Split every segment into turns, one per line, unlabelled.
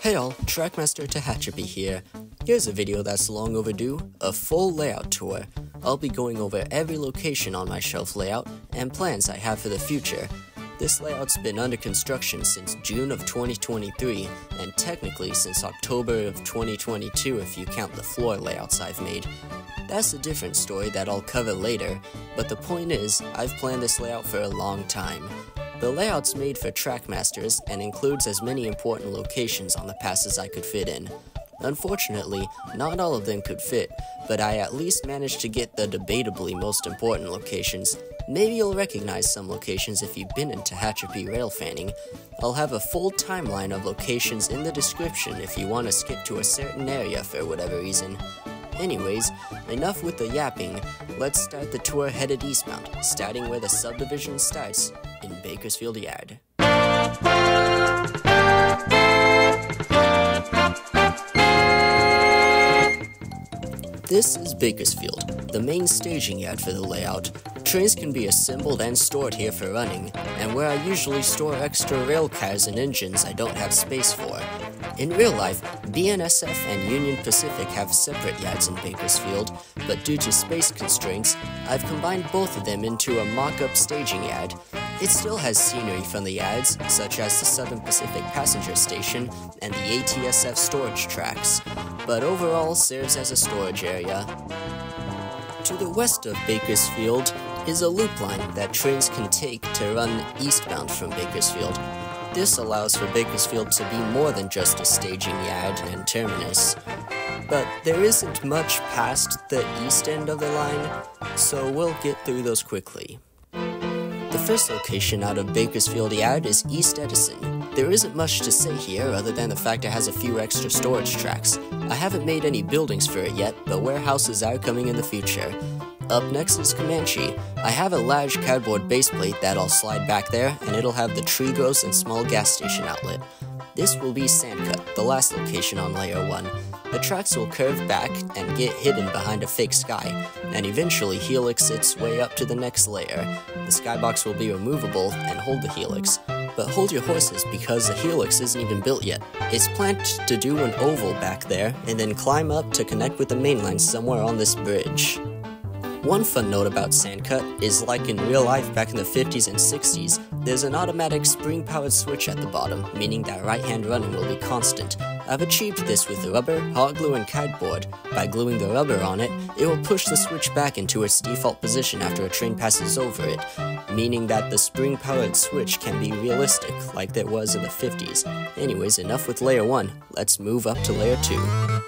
Hey all, Trackmaster Tehachapi here. Here's a video that's long overdue, a full layout tour. I'll be going over every location on my shelf layout and plans I have for the future. This layout's been under construction since June of 2023, and technically since October of 2022 if you count the floor layouts I've made. That's a different story that I'll cover later, but the point is, I've planned this layout for a long time. The layout's made for Trackmasters and includes as many important locations on the pass as I could fit in. Unfortunately, not all of them could fit, but I at least managed to get the debatably most important locations. Maybe you'll recognize some locations if you've been in Tehachapi rail fanning. I'll have a full timeline of locations in the description if you want to skip to a certain area for whatever reason. Anyways, enough with the yapping, let's start the tour headed eastbound, starting where the subdivision starts, in Bakersfield Yard. This is Bakersfield, the main staging yard for the layout. Trains can be assembled and stored here for running, and where I usually store extra rail cars and engines I don't have space for. In real life, BNSF and Union Pacific have separate yards in Bakersfield, but due to space constraints, I've combined both of them into a mock-up staging yard. It still has scenery from the yards, such as the Southern Pacific Passenger Station and the ATSF storage tracks, but overall serves as a storage area. To the west of Bakersfield is a loop line that trains can take to run eastbound from Bakersfield. This allows for Bakersfield to be more than just a staging yard and terminus. But there isn't much past the east end of the line, so we'll get through those quickly. The first location out of Bakersfield Yard is East Edison. There isn't much to say here other than the fact it has a few extra storage tracks. I haven't made any buildings for it yet, but warehouses are coming in the future. Up next is Commanchie. I have a large cardboard base plate that I'll slide back there, and it'll have the tree growths and small gas station outlet. This will be Sandcut, the last location on Layer 1. The tracks will curve back and get hidden behind a fake sky, and eventually helix its way up to the next layer. The skybox will be removable and hold the helix. But hold your horses because the helix isn't even built yet. It's planned to do an oval back there and then climb up to connect with the main line somewhere on this bridge. One fun note about Sandcut is, like in real life back in the 50s and 60s, there's an automatic spring-powered switch at the bottom, meaning that right-hand running will be constant. I've achieved this with rubber, hot glue, and cardboard. By gluing the rubber on it, it will push the switch back into its default position after a train passes over it, meaning that the spring-powered switch can be realistic, like there was in the 50s. Anyways, enough with Layer 1, let's move up to Layer 2.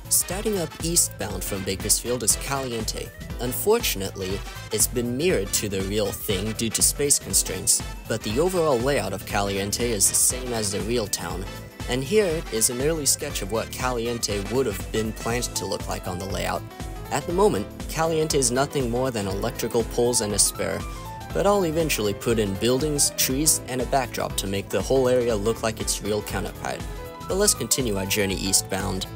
Starting up eastbound from Bakersfield is Caliente. Unfortunately, it's been mirrored to the real thing due to space constraints, but the overall layout of Caliente is the same as the real town. And here is an early sketch of what Caliente would have been planned to look like on the layout. At the moment, Caliente is nothing more than electrical poles and a spur, but I'll eventually put in buildings, trees, and a backdrop to make the whole area look like its real counterpart. But let's continue our journey eastbound.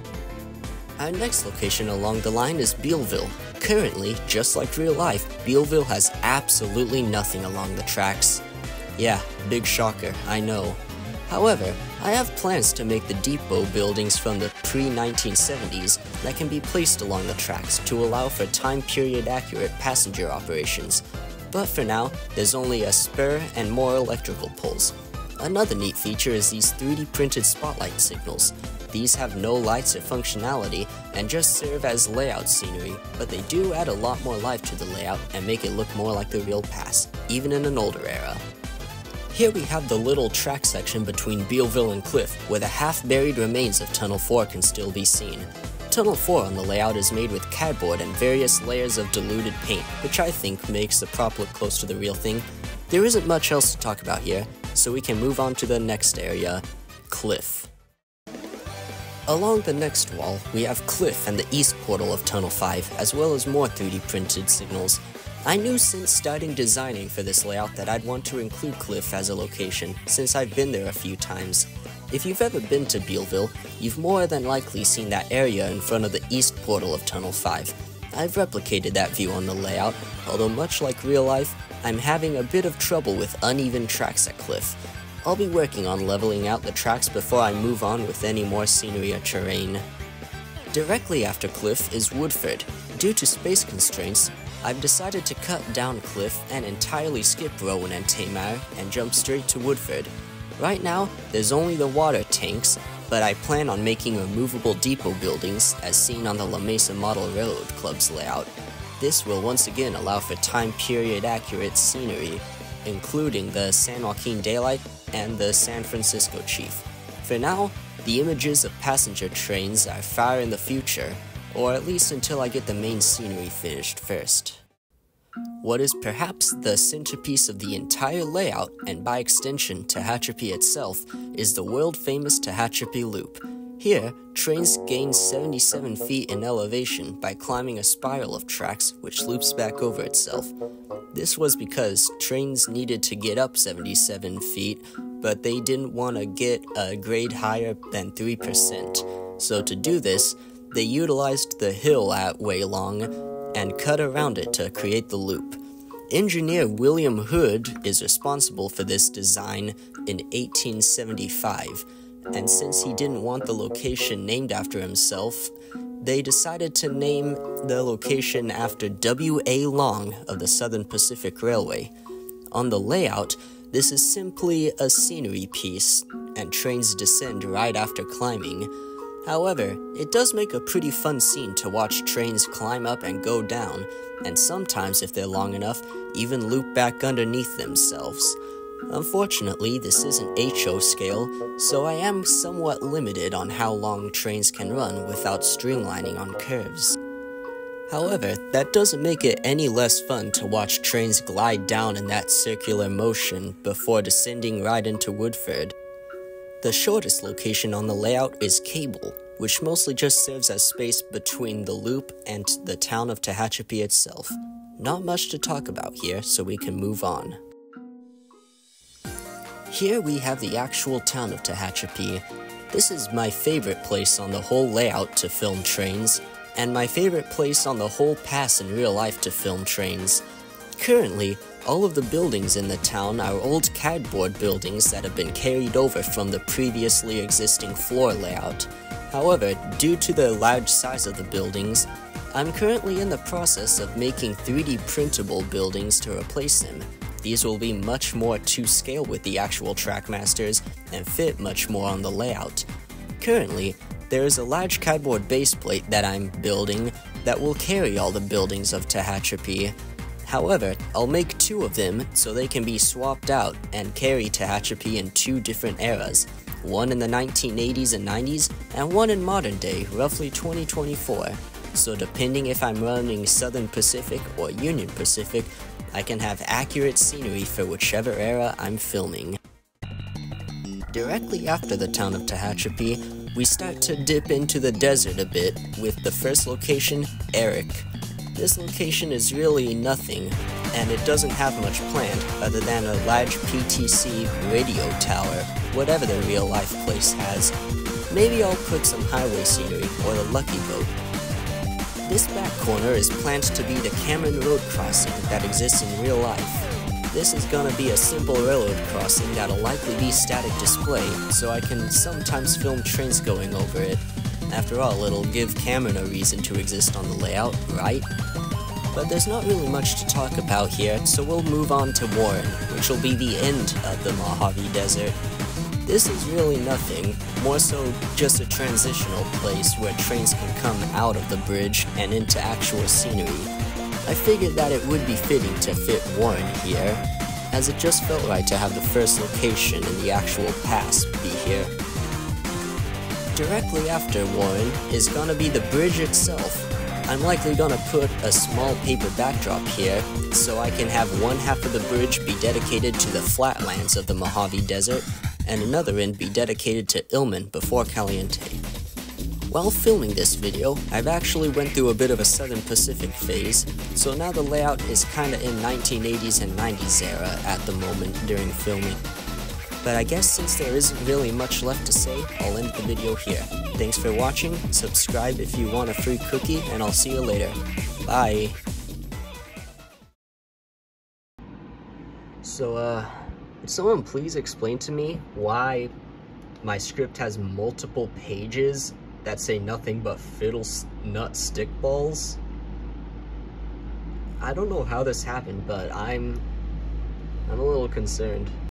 Our next location along the line is Bealville. Currently, just like real life, Bealville has absolutely nothing along the tracks. Yeah, big shocker, I know. However, I have plans to make the depot buildings from the pre-1970s that can be placed along the tracks to allow for time period accurate passenger operations. But for now, there's only a spur and more electrical poles. Another neat feature is these 3D printed spotlight signals. These have no lights or functionality and just serve as layout scenery, but they do add a lot more life to the layout and make it look more like the real pass, even in an older era. Here we have the little track section between Bealville and Cliff, where the half-buried remains of Tunnel 4 can still be seen. Tunnel 4 on the layout is made with cardboard and various layers of diluted paint, which I think makes the prop look close to the real thing. There isn't much else to talk about here, so we can move on to the next area, Cliff. Along the next wall, we have Cliff and the east portal of Tunnel 5, as well as more 3D printed signals. I knew since starting designing for this layout that I'd want to include Cliff as a location, since I've been there a few times. If you've ever been to Bealville, you've more than likely seen that area in front of the east portal of Tunnel 5. I've replicated that view on the layout, although much like real life, I'm having a bit of trouble with uneven tracks at Cliff. I'll be working on leveling out the tracks before I move on with any more scenery or terrain. Directly after Cliff is Woodford. Due to space constraints, I've decided to cut down Cliff and entirely skip Rowan and Tamar and jump straight to Woodford. Right now, there's only the water tanks, but I plan on making removable depot buildings as seen on the La Mesa Model Railroad Club's layout. This will once again allow for time period accurate scenery, including the San Joaquin Daylight and the San Francisco Chief. For now, the images of passenger trains are far in the future, or at least until I get the main scenery finished first. What is perhaps the centerpiece of the entire layout, and by extension Tehachapi itself, is the world-famous Tehachapi Loop. Here, trains gain 77 feet in elevation by climbing a spiral of tracks which loops back over itself. This was because trains needed to get up 77 feet, but they didn't want to get a grade higher than 3%. So to do this, they utilized the hill at Walong and cut around it to create the loop. Engineer William Hood is responsible for this design in 1875, and since he didn't want the location named after himself, they decided to name the location after W.A. Long of the Southern Pacific Railway. On the layout, this is simply a scenery piece, and trains descend right after climbing. However, it does make a pretty fun scene to watch trains climb up and go down, and sometimes, if they're long enough, even loop back underneath themselves. Unfortunately, this isn't HO scale, so I am somewhat limited on how long trains can run without streamlining on curves. However, that doesn't make it any less fun to watch trains glide down in that circular motion before descending right into Woodford. The shortest location on the layout is Cable, which mostly just serves as space between the loop and the town of Tehachapi itself. Not much to talk about here, so we can move on. Here we have the actual town of Tehachapi. This is my favorite place on the whole layout to film trains, and my favorite place on the whole pass in real life to film trains. Currently, all of the buildings in the town are old cardboard buildings that have been carried over from the previously existing floor layout. However, due to the large size of the buildings, I'm currently in the process of making 3D printable buildings to replace them. These will be much more to scale with the actual Trackmasters and fit much more on the layout. Currently, there is a large cardboard base plate that I'm building that will carry all the buildings of Tehachapi. However, I'll make 2 of them so they can be swapped out and carry Tehachapi in 2 different eras, one in the 1980s and 90s, and one in modern day, roughly 2024. So depending if I'm running Southern Pacific or Union Pacific, I can have accurate scenery for whichever era I'm filming. Directly after the town of Tehachapi, we start to dip into the desert a bit with the first location, Eric. This location is really nothing, and it doesn't have much planned other than a large PTC radio tower, whatever the real life place has. Maybe I'll put some highway scenery or the Lucky Boat. This back corner is planned to be the Cameron Road crossing that exists in real life. This is gonna be a simple railroad crossing that'll likely be static display, so I can sometimes film trains going over it. After all, it'll give Cameron a reason to exist on the layout, right? But there's not really much to talk about here, so we'll move on to Warren, which will be the end of the Mojave Desert. This is really nothing, more so just a transitional place where trains can come out of the bridge and into actual scenery. I figured that it would be fitting to fit Warren here, as it just felt right to have the first location in the actual pass be here. Directly after Warren is gonna be the bridge itself. I'm likely gonna put a small paper backdrop here, so I can have one half of the bridge be dedicated to the flatlands of the Mojave Desert, and another end be dedicated to Illman before Caliente. While filming this video, I've actually went through a bit of a Southern Pacific phase, so now the layout is kinda in 1980s and 90s era at the moment during filming. But I guess since there isn't really much left to say, I'll end the video here. Thanks for watching, subscribe if you want a free cookie, and I'll see you later. Bye. Bye. So, would someone please explain to me why my script has multiple pages that say nothing but fiddle nut stickballs? I don't know how this happened, but I'm a little concerned.